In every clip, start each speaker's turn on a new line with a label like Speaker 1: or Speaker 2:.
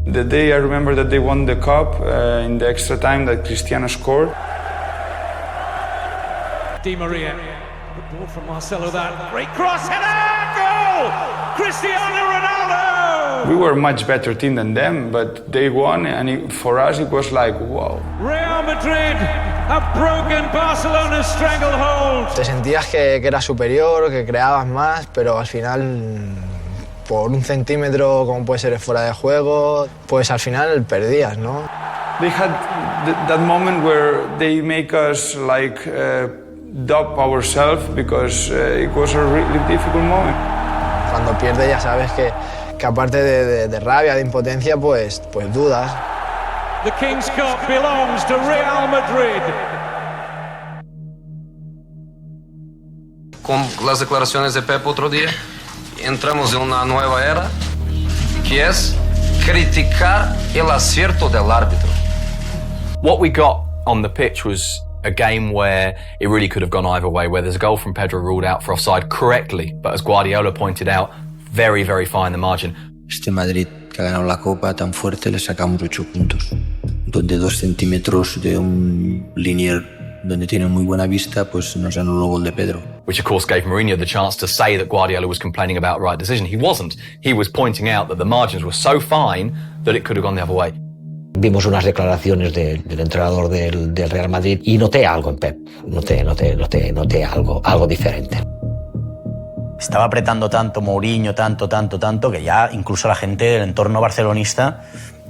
Speaker 1: The day I remember that they won the cup in the extra time that Cristiano scored.
Speaker 2: Di Maria, good ball from Marcelo, that great cross, header, goal! Cristiano Ronaldo!
Speaker 1: We were a much better team than them, but they won, and for us it was like, wow.
Speaker 2: Real Madrid have broken Barcelona's stranglehold.
Speaker 3: Te sentías que eras superior, que creabas más, pero al final, por un centímetro, como puede ser fuera de juego, pues al final perdías, ¿no?
Speaker 1: They had that moment where they make us like doubt ourselves because it was a really difficult moment.
Speaker 3: Cuando pierdes ya sabes que aparte de rabia, de impotencia, pues dudas.
Speaker 2: The King's Cup belongs to Real Madrid.
Speaker 4: Con las declaraciones de Pepe otro día, entramos en una nueva era, que es criticar el acierto del árbitro.
Speaker 5: What we got on the pitch was a game where it really could have gone either way, where there's a goal from Pedro ruled out for offside correctly, but as Guardiola pointed out, very, very fine the margin.
Speaker 6: Este Madrid que ha ganado la Copa tan fuerte le sacamos 8 puntos, donde 2 centímetros de un linier donde tiene muy buena vista, pues nos anuló el gol de Pedro.
Speaker 5: Which of course gave Mourinho the chance to say that Guardiola was complaining about right decision. He wasn't. He was pointing out that the margins were so fine that it could have gone the other way.
Speaker 7: Vimos unas declaraciones del entrenador del Real Madrid y noté algo en Pep. Noté algo diferente.
Speaker 8: Estaba apretando tanto Mourinho, tanto, que ya incluso la gente del entorno barcelonista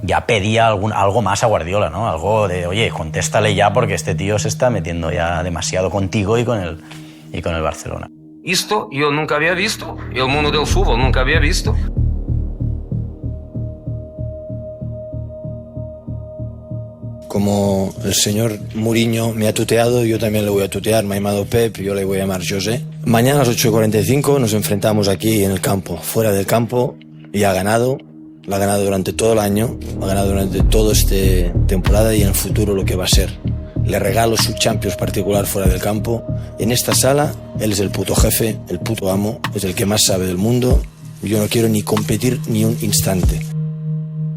Speaker 8: ya pedía algo más a Guardiola, ¿no? Algo de, oye, contéstale ya porque este tío se está metiendo ya demasiado contigo y con el Barcelona.
Speaker 4: Esto yo nunca había visto, el mundo del fútbol nunca había visto.
Speaker 6: Como el señor Mourinho me ha tuteado, yo también le voy a tutear. Me ha llamado Pep, yo le voy a llamar José. Mañana a las 8:45 nos enfrentamos aquí en el campo, fuera del campo, y ha ganado. Lo ha ganado durante todo el año, lo ha ganado durante toda esta temporada y en el futuro lo que va a ser. Le regalo su Champions particular fuera del campo. En esta sala, él es el puto jefe, el puto amo, es el que más sabe del mundo. Yo no quiero ni competir ni un instante.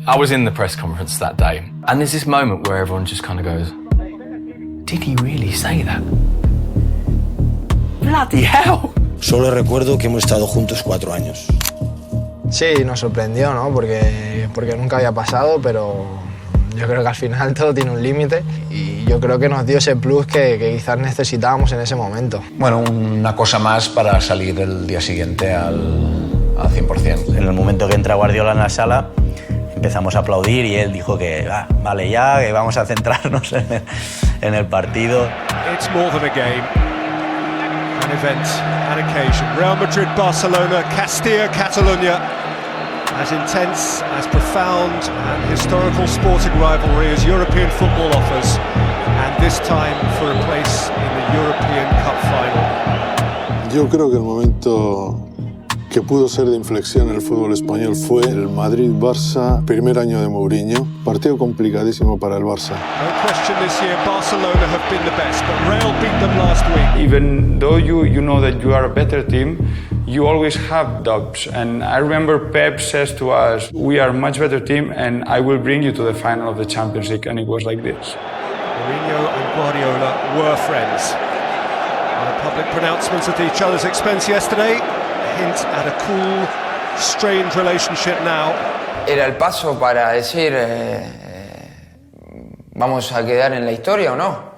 Speaker 5: I was in the press conference that day, and there's this moment where everyone just kind of goes, did he really say that? Bloody hell!
Speaker 6: Solo recuerdo que hemos estado juntos 4 años.
Speaker 3: Sí, nos sorprendió, ¿no? Porque nunca había pasado, pero yo creo que al final todo tiene un límite y yo creo que nos dio ese plus que quizás necesitábamos en ese momento.
Speaker 9: Bueno, una cosa más para salir el día siguiente al 100%.
Speaker 8: En el momento que entra Guardiola en la sala, empezamos a aplaudir y él dijo que vale ya, que vamos a centrarnos en el partido.
Speaker 2: It's more than a game, an event, an occasion. Real Madrid, Barcelona, Castilla, Catalunya. As intense, as profound and historical sporting rivalry as European football offers, and this time for a place in the European Cup final.
Speaker 10: Yo creo que el momento que pudo ser de inflexión en el fútbol español fue el Madrid-Barça, primer año de Mourinho, partido complicadísimo para el Barça.
Speaker 2: No question this year, Barcelona have been the best, but Real beat them last week.
Speaker 1: Even though you know that you are a better team, you always have doubts. And I remember Pep says to us, we are a much better team and I will bring you to the final of the Champions League. And it was like this.
Speaker 2: Mourinho and Guardiola were friends. On a public pronouncement at each other's expense yesterday, hint at a cool, strained relationship now.
Speaker 11: Era el paso para decir, vamos a quedar en la historia o no.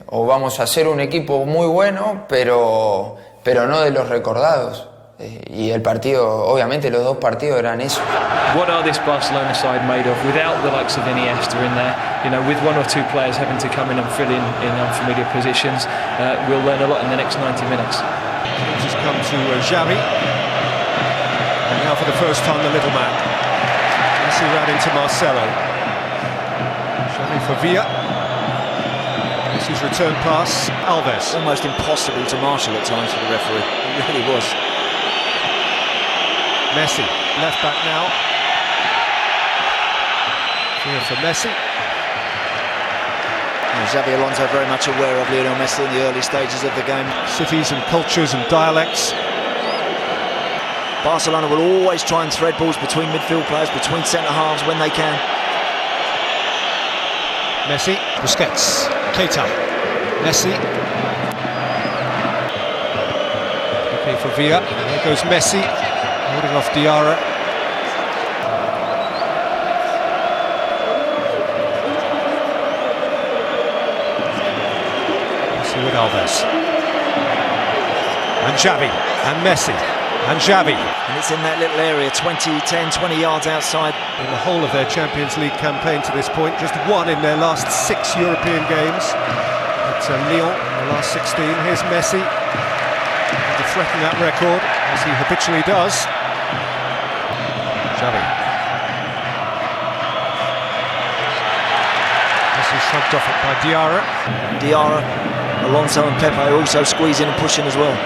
Speaker 11: O vamos a ser un equipo muy bueno, pero no de los recordados. Y el partido, obviamente los dos partidos eran eso.
Speaker 12: What are this Barcelona side made of without the likes of Iniesta in there? You know, with one or two players having to come in and fill in unfamiliar positions, we'll learn a lot in the next 90 minutes.
Speaker 2: This has come to Xavi, and now for the first time the little man. Messi ran into Marcelo. Xavi for Villa. Messi's return pass, Alves.
Speaker 13: Almost impossible to marshal at times for the referee. It really was.
Speaker 2: Messi, left back now. Here for Messi.
Speaker 13: Xavi Alonso very much aware of Lionel Messi in the early stages of the game.
Speaker 2: Cities and cultures and dialects.
Speaker 13: Barcelona will always try and thread balls between midfield players, between centre-halves when they can.
Speaker 2: Messi, Busquets, Keita, Messi. Okay, for Villa, there goes Messi, holding off Diarra. Messi with Alves. And Xavi, and Messi, and Xavi.
Speaker 13: And it's in that little area, 10, 20 yards outside.
Speaker 2: In the whole of their Champions League campaign to this point, just one in their last 6 European games. It's Lyon in the last 16. Here's Messi to threaten that record, as he habitually does. Xavi. Messi shrugged off it by Diarra.
Speaker 13: Diarra, Alonso and Pepe are also squeezing and pushing as well.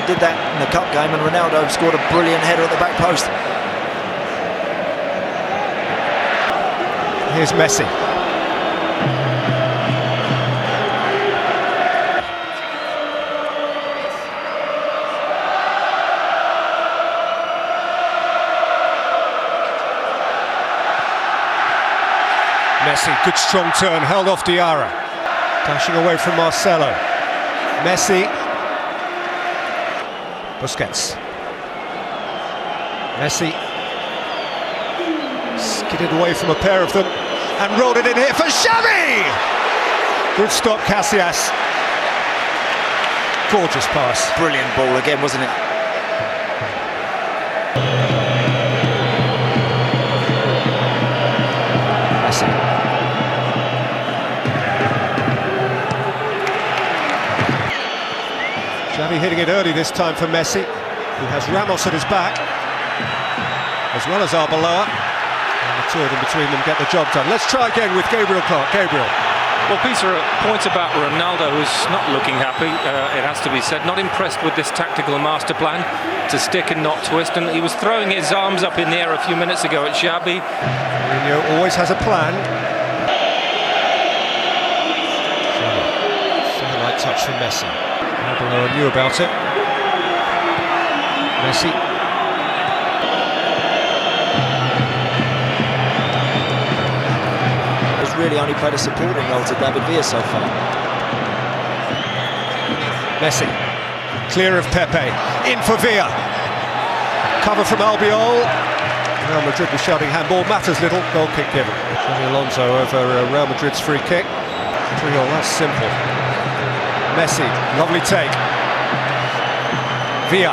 Speaker 13: Did that in the cup game, and Ronaldo scored a brilliant header at the back post.
Speaker 2: Here's Messi. Messi, good strong turn, held off Diarra. Dashing away from Marcelo. Messi. Busquets. Messi skidded away from a pair of them and rolled it in here for Xavi! Good stop, Casillas. Gorgeous pass.
Speaker 13: Brilliant ball again, wasn't it?
Speaker 2: Messi. Xavi hitting it early this time for Messi, who has Ramos at his back, as well as Arbeloa. And the two of them between them get the job done. Let's try again with Gabriel Clark. Gabriel.
Speaker 14: Well, Peter, a point about Ronaldo, who's not looking happy, it has to be said. Not impressed with this tactical master plan to stick and not twist. And he was throwing his arms up in the air a few minutes ago at Xavi.
Speaker 2: Mourinho always has a plan. Xavi. Light touch from Messi. Arbeloa knew about it. Messi.
Speaker 13: Has really only played a supporting role to David Villa so far.
Speaker 2: Messi. Clear of Pepe. In for Villa. Cover from Albiol. Real Madrid was shouting handball. Matters little. Goal kick given. Xavi Alonso over Real Madrid's free kick. 3-0, that's simple. Messi, lovely take. Villa.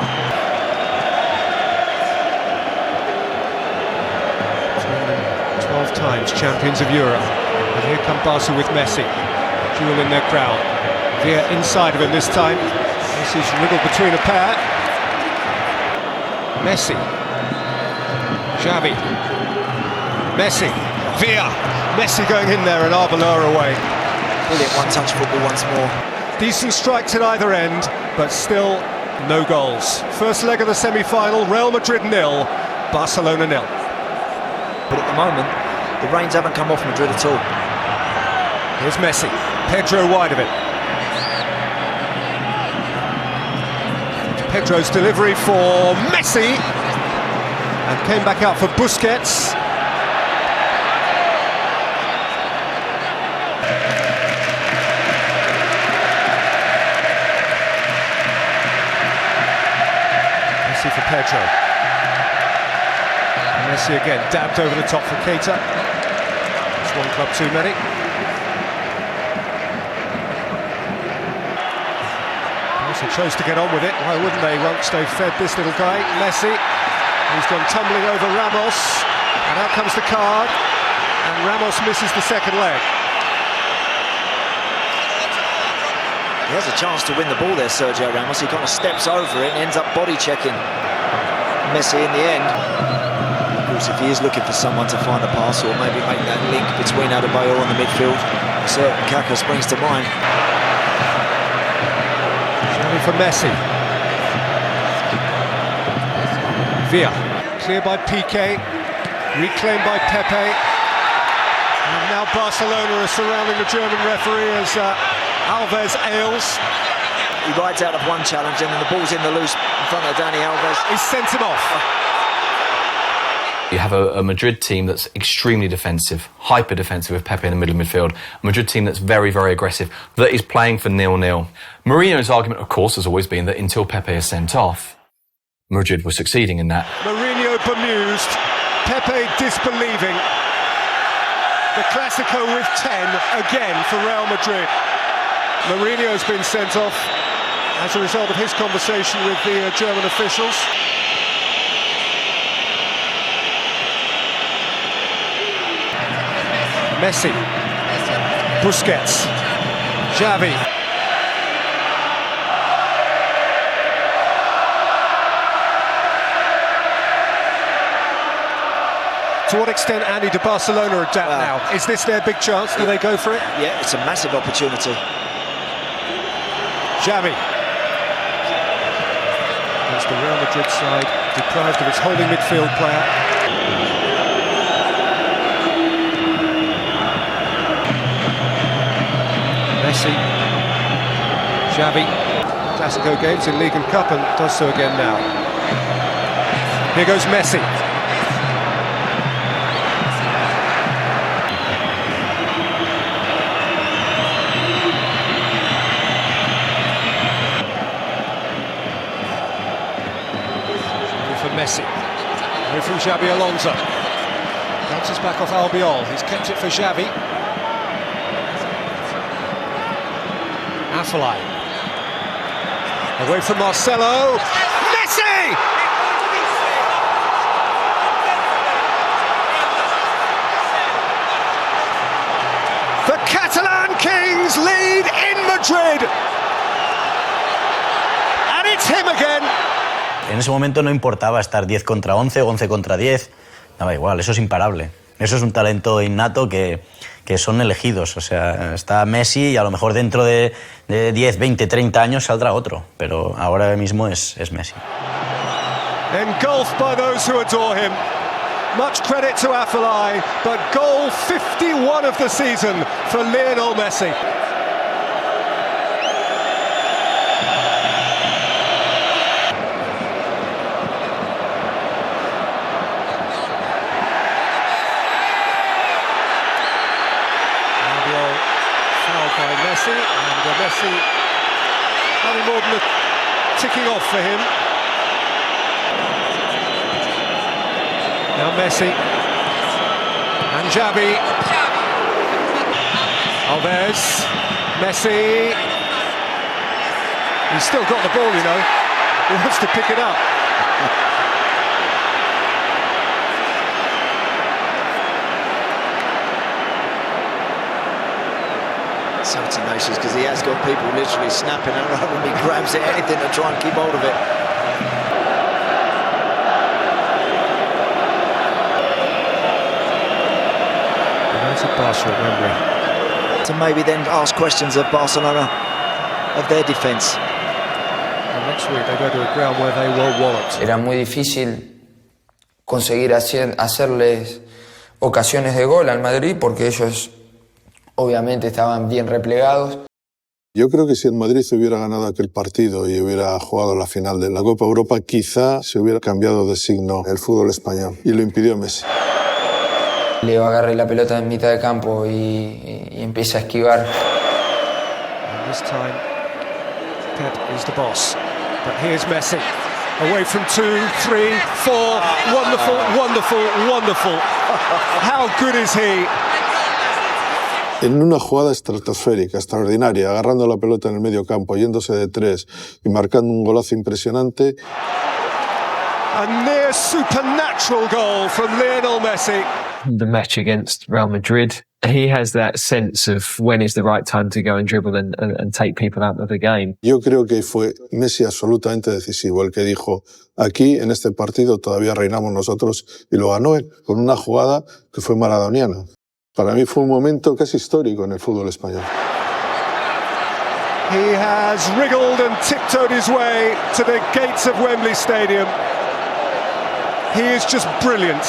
Speaker 2: 12 times champions of Europe. And here come Barca with Messi. Duel in their crowd. Villa inside of him this time. Messi's wriggled between a pair. Messi. Xavi. Messi. Villa. Messi going in there and Arbeloa away.
Speaker 13: Brilliant one-touch football once more.
Speaker 2: Decent strikes at either end, but still no goals. First leg of the semi-final, Real Madrid 0, Barcelona 0.
Speaker 13: But at the moment, the reins haven't come off Madrid at all.
Speaker 2: Here's Messi, Pedro wide of it. Pedro's delivery for Messi, and came back out for Busquets. For Pedro. And Messi again, dabbed over the top for Keita. That's one club too many. Barca chose to get on with it. Why wouldn't they? Once they've fed this little guy, Messi. He's gone tumbling over Ramos. And out comes the card. And Ramos misses the second leg.
Speaker 13: He has a chance to win the ball there, Sergio Ramos. He kind of steps over it and ends up body checking Messi in the end. Of course, if he is looking for someone to find a pass or maybe make that link between Adebayor and the midfield, a certain Kaká springs to mind.
Speaker 2: Xavi for Messi. Villa, clear by Piqué, reclaimed by Pepe. And now Barcelona are surrounding the German referee as Alves ails.
Speaker 13: He rides out of one challenge and then the ball's in the loose in front of Dani Alves.
Speaker 2: He sent him off.
Speaker 5: You have a Madrid team that's extremely defensive, hyper-defensive with Pepe in the middle of midfield. A Madrid team that's very, very aggressive, that is playing for 0-0. Mourinho's argument, of course, has always been that until Pepe is sent off, Madrid was succeeding in that.
Speaker 2: Mourinho bemused, Pepe disbelieving. The Clásico with 10 again for Real Madrid. Mourinho's been sent off as a result of his conversation with the German officials. Messi, Busquets, Xavi. To what extent, Andy, do Barcelona adapt now? Is this their big chance? Do they go for it?
Speaker 13: Yeah, it's a massive opportunity.
Speaker 2: Xavi. Against the Real Madrid side, deprived of its holding midfield player. Messi, Xavi, Clásico games in League and Cup and does so again now. Here goes Messi. For Messi, away from Xabi Alonso. Bounces back off Albiol, he's kept it for Xavi. Afellay. Away from Marcelo. Messi! The Catalan Kings lead in Madrid. And it's him again.
Speaker 8: En ese momento no importaba estar 10 contra 11 o 11 contra 10. Daba igual, eso es imparable. Eso es un talento innato que son elegidos. O sea, está Messi y a lo mejor dentro de 10, 20, 30 años saldrá otro. Pero ahora mismo es Messi.
Speaker 2: Engulfed by those who adore him. Much credit to Afellay, but goal 51 of the season for Lionel Messi. Messi, and Messi having more than a ticking off for him. Now Messi and Xavi. Alves, Messi. He's still got the ball, you know. He wants to pick it up.
Speaker 13: So tenacious because he has got people literally snapping at him when he grabs it, anything to try and keep hold of it.
Speaker 2: United Barcelona at Wembley.
Speaker 13: To maybe then ask questions of Barcelona, of their defence.
Speaker 2: And next week they go to a ground where they were walloped.
Speaker 11: Era muy difícil conseguir hacerles ocasiones de gol al Madrid porque ellos obviamente estaban bien replegados.
Speaker 10: Yo creo que si el Madrid se hubiera ganado aquel partido y hubiera jugado la final de la Copa Europa, quizá se hubiera cambiado de signo el fútbol español, y lo impidió Messi.
Speaker 11: Leo agarra la pelota en mitad de campo y empieza a esquivar.
Speaker 2: And this time, Pep is the boss. But here's Messi. Away from 2, 3, 4. Wonderful, wonderful, wonderful. How good is he?
Speaker 10: En una jugada estratosférica, extraordinaria, agarrando la pelota en el medio campo, yéndose de 3 y marcando un golazo impresionante.
Speaker 2: A near supernatural goal from Lionel Messi.
Speaker 15: The match against Real Madrid, he has that sense of when is the right time to go and dribble and take people out of the game.
Speaker 10: Yo creo que fue Messi absolutamente decisivo, el que dijo, aquí en este partido todavía reinamos nosotros, y lo ganó con una jugada que fue maradoniana. Para mí fue un momento casi histórico en el fútbol español.
Speaker 2: He has wriggled and tiptoed his way to the gates of Wembley Stadium. He is just brilliant.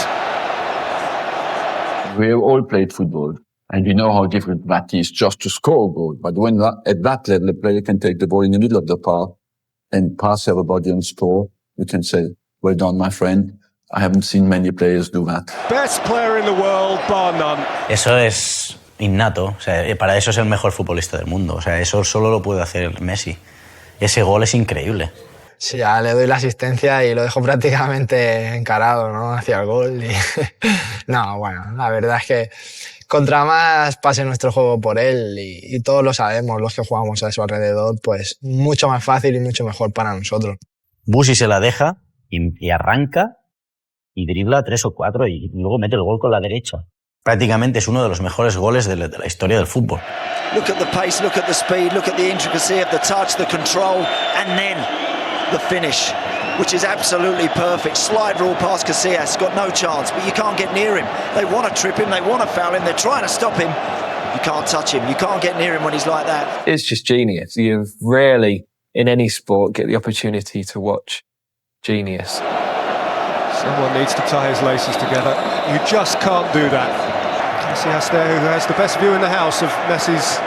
Speaker 16: We have all played football. And you know how difficult that is just to score a goal. But when at that level, the player can take the ball in the middle of the park and pass everybody and score, you can say, well done, my friend. I haven't seen many players do that.
Speaker 2: Best player in the world, bar none.
Speaker 8: Eso es innato. O sea, para eso es el mejor futbolista del mundo. O sea, eso solo lo puede hacer Messi. Ese gol es increíble.
Speaker 3: Sí, ya le doy la asistencia y lo dejo prácticamente encarado, ¿no? Hacia el gol. Y no, bueno, la verdad es que contra más pase nuestro juego por él, y todos lo sabemos, los que jugamos a su alrededor, pues mucho más fácil y mucho mejor para nosotros.
Speaker 8: Busi se la deja y arranca y dribla 3 o 4 y luego mete el gol con la derecha. Prácticamente es uno de los mejores goles de la historia del fútbol.
Speaker 13: Look at the pace, look at the speed, look at the intricacy of the touch, the control, and then the finish, which is absolutely perfect. Slide rule past Casillas, got no chance, but you can't get near him. They want to trip him, they want to foul him, they're trying to stop him. You can't touch him, you can't get near him when he's like that.
Speaker 15: It's just genius. You rarely, in any sport, get the opportunity to watch genius.
Speaker 2: Someone needs to tie his laces together. You just can't do that. Casillas there, who has the best view in the house of Messi's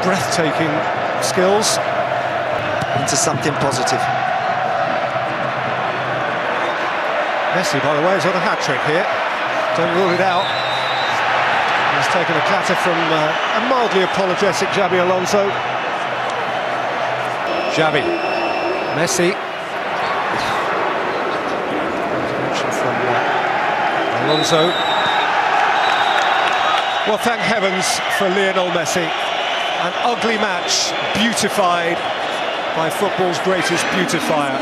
Speaker 2: breathtaking skills.
Speaker 13: Into something positive.
Speaker 2: Messi, by the way, is on a hat-trick here. Don't rule it out. He's taken a clatter from a mildly apologetic Xabi Alonso. Xabi. Messi. Intervention from Alonso. Well, thank heavens for Lionel Messi. An ugly match beautified by football's greatest beautifier.